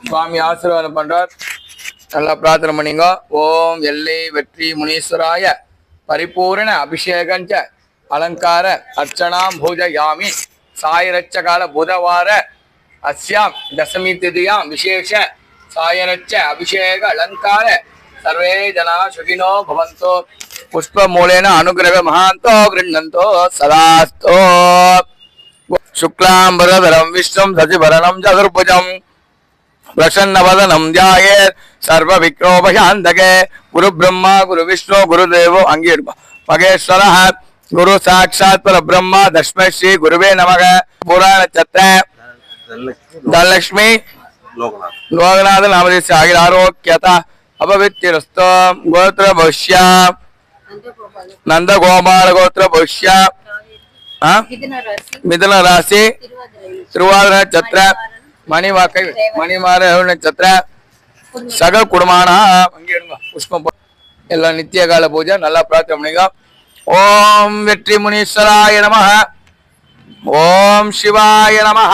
சுவாமி ஆசீர்வாதம் பண்றார். நல்லா பிரார்த்தனை பண்ணிங்க. ஓம் எல்லை வெற்றி முனீஸ்வராய பரிபூர்ண அபிஷேகஞ்ச அலங்கார அர்ச்சனாம் பூஜயாமி சாயரச்ச கால புதவார அஸ்யாம் தசமி திதியாம் விசேஷ சாயரச்ச அபிஷேக அலங்கார सर्वे जना सुखिनो भवन्तो पुष्पमूलेन अनुग्रह महान्तो गृह्णन्तो सदास्तो शुक्लांबरधरं विष्णुं शशिभरणं चतुर्भुजं प्रसन्नवदनं ध्यायेत् सर्वविघ्नोपशान्तके गुरुब्रह्मा गुरुविष्णु गुरुदेवो अंगीर् महेश्वरः गुरु साक्षात् परब्रह्म तस्मै श्री गुरुवे नमः। पुराण चत्र धनलक्ष्मी लोकनाथ नामधेयस्य आयुरारोग्यता अपवित्रस्तो गोत्र भविष्य नंद गोपाल गोत्र भविष्य मिथुन राशि तिरुवादिरा नक्षत्र मणिवाकै मणिमार नक्षत्र सगल कुडुम्बाना पुष्पम एल्ला नित्य काल पूजा नल्ला प्रार्थने पण्णुंगा। ओम वेट्री मुनीश्वराय नमः, ओम शिवाय नमः,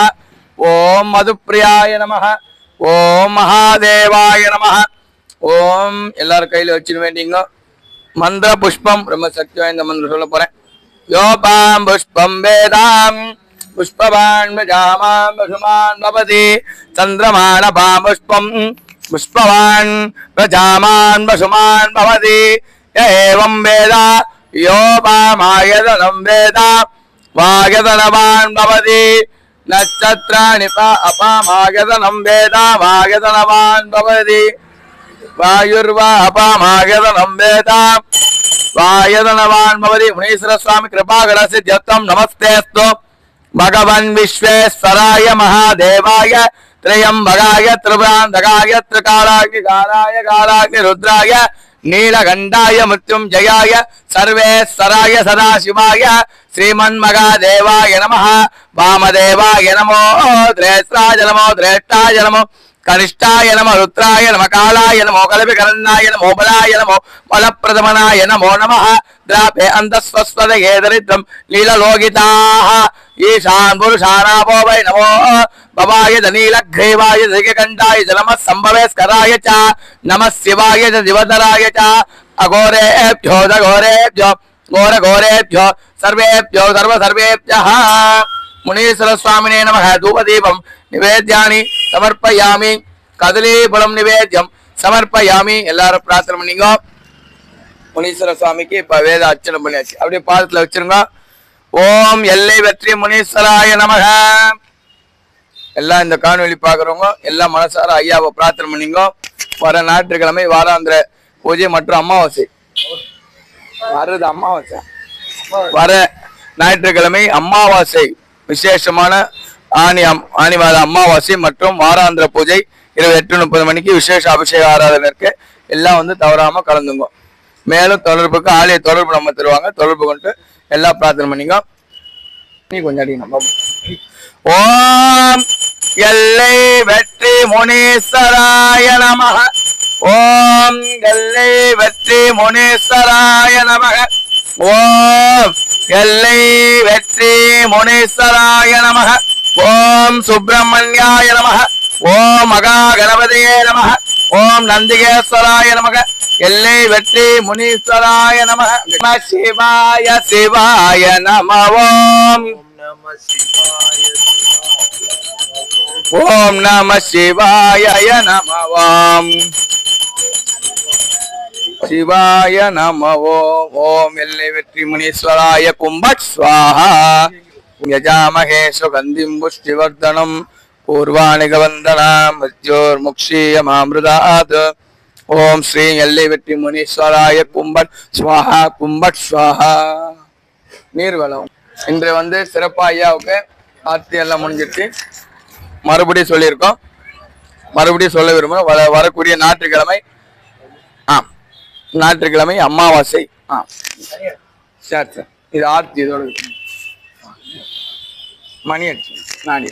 ओम मधुप्रियाय नमः, ओम महादेवाय नमः। ஓம் எல்லாரும் கையில வச்சிட வேண்டிங்க. மந்திர புஷ்பம் ரொம்ப சக்தி வாய்ந்த மந்திரம் சொல்ல போறேன். யோபாம் புஷ்பம் வேதாம் புஷ்பவான் பஜாமாம் பசுமான் பவதி சந்திரமான பாம் புஷ்பம் புஷ்பவான் பஜாமான் பசுமான் பவதி ஏவம் வேதா யோபாமாயதனம் வேதா வாயதனவான் பவதி நட்சத்திராணி அபாமாயதனம் வேதா வாயதனவான் பவதி वायुर्वा अपामायतनं वेदा वायतनवान् भवति। मुनीश्वर स्वामी कृपाकरस्य जत्तं नमस्तेस्तु भगवन् विश्वेश्वराय महादेवाय त्र्यंबकाय त्रिपुरान्तकाय त्रिकालाग्निकालाय कालाग्निरुद्राय नीलकण्ठाय मृत्युञ्जयाय सर्वेश्वराय सदाशिवाय श्रीमन्महादेवाय नमः। वामदेवाय नमो द्रेष्टाय नमो द्रेष्टाय नमो कनिष्ठाय नमो रुद्राय नमः कालाय नमो कलविकरणाय नमो बलाय नमो बलप्रदमनाय नमो नमः। द्रापे अन्तस्वस्वदये दरिद्रं लीललोकिताः ईशान् पुरुषाणापो वै नमो भवाय नीलग्रीवाय दिगकण्ठाय च नमः सम्भवेस्कराय च नमः शिवाय च दिवतराय च अघोरेभ्यो दघोरेभ्यो घोरघोरेभ्यो सर्वेभ्यो सर्वेभ्यः मुनीश्वर स्वामिने नमः। धूपदीपं निवेद्यानि समर्पयामि कदलीफलं निवेद्यं समर्पयामि। எல்லாரும் பிரார்த்தனை பண்ணீங்க. முனீஸ்வர சுவாமிக்கு இப்ப வேத அர்ச்சனை பண்ணியாச்சு. அப்படியே பாதத்துல வச்சிருங்க. ஓம் எல்லை வெற்றி முனீஸ்வராய நமக. எல்லாம் இந்த காணொலி பாக்குறவங்க எல்லாம் மனசார ஐயாவை பிரார்த்தனை பண்ணீங்க. வர ஞாயிற்றுக்கிழமை வாராந்திர பூஜை மற்றும் அமாவாசை வருது. அமாவாசை வர ஞாயிற்றுக்கிழமை அமாவாசை விசேஷமான ஆணிவார அமாவாசை மற்றும் வாராந்திர பூஜை இரவு 8:30 மணிக்கு விசேஷ அபிஷேக ஆராதனை இருக்கு. எல்லாம் வந்து தவறாம கலந்துங்க. மேலும் தொடர்புக்கு ஆலய தொடர்பு நம்ம தருவாங்க. தொடர்பு கொண்டு எல்லா பிரார்த்தனை பண்ணிங்க. நீ கொஞ்சம் அடி நம்ம ஓம் எல்லை வெற்றி முனீஸ்வராய நமக. ஓம் எல்லை வெற்றி முனீஸ்வராய நமக. ஓம் எல்லை வெற்றி முனீஸ்வராய நமக. ஓம் சுப்பிரமணியாய நமக. ஓம் மகா கணபதியே நமக. ஓம் நந்திகேஸ்வராய நமக. எல்லை வெற்றி முனீஸ்வராய நமக. நம சிவாய சிவாய நம. ஓம் ஓம் நம சிவாய நம. ஓம் शिवाय नमो. ओम एल्ले वेट्री मुनीश्वराय कुंभट स्वाहा. यजामहे सुगंधिं पुष्टिवर्धनं पूर्वाणि गवन्दनां मृत्योर्मुक्षीयमामृतात्. ओम श्री एल्ले वेट्री मुनीश्वराय कुंभट स्वाहा कुंभट स्वाहा. நீர்வளம் இன்று வந்து சிறப்பா ஐயாவுக்கு ஆர்த்தி எல்லாம் முடிஞ்சிருச்சு. மறுபடியும் சொல்லியிருக்கோம். மறுபடியும் சொல்ல விரும்புகிறோம். வரக்கூடிய ஞாயிற்றுக்கிழமை ஞாயிற்றுக்கிழமை அமாவாசை. சார் சார் இது ஆர்த்தி இதோட மணி அடிச்சு நாடி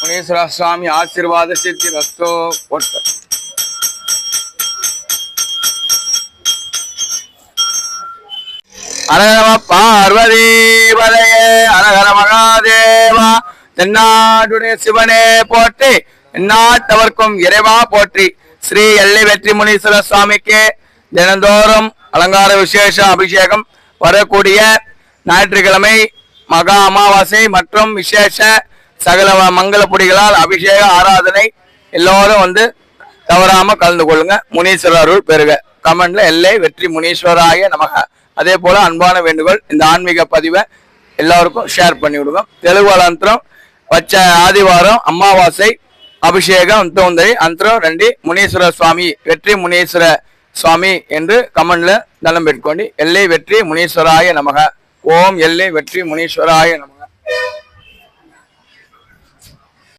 முனீஸ்வர சுவாமி ஆசீர்வாத சித்தி ரஸ்தோ போட்ட அரகர பார்வதி வரையே அரகர மகாதேவா தென்னாடுடைய சிவனே போற்றி எந்நாட்டவர்க்கும் இறைவா போற்றி. ஸ்ரீ எல்லை வெற்றி முனீஸ்வர சுவாமிக்கு தினந்தோறும் அலங்கார விசேஷ அபிஷேகம் வரக்கூடிய ஞாயிற்றுக்கிழமை மகா அமாவாசை மற்றும் விசேஷ சகல மங்கள பொடிகளால் அபிஷேக ஆராதனை எல்லோரும் வந்து தவறாம கலந்து கொள்ளுங்க. முனீஸ்வரர் அருள் பெறுக. கமெண்ட்ல எல்லை வெற்றி முனீஸ்வராய நமக. அதே போல அன்பான வேண்டுகோள், இந்த ஆன்மீக பதிவை எல்லாருக்கும் ஷேர் பண்ணி விடுங்க. தெலுங்கு வச்ச ஆதிவாரம் அமாவாசை அபிஷேகம் అంతరం రండి మునీశ్వర స్వామి వెట్రి మునీశ్వర స్వామి என்று கமெண்ட்ல தலம் பெற்றுக்கொண்டு எல்லை வெற்றி முனீஸ்வராய நமக. ஓம் எல்லை வெற்றி முனீஸ்வராய நமக.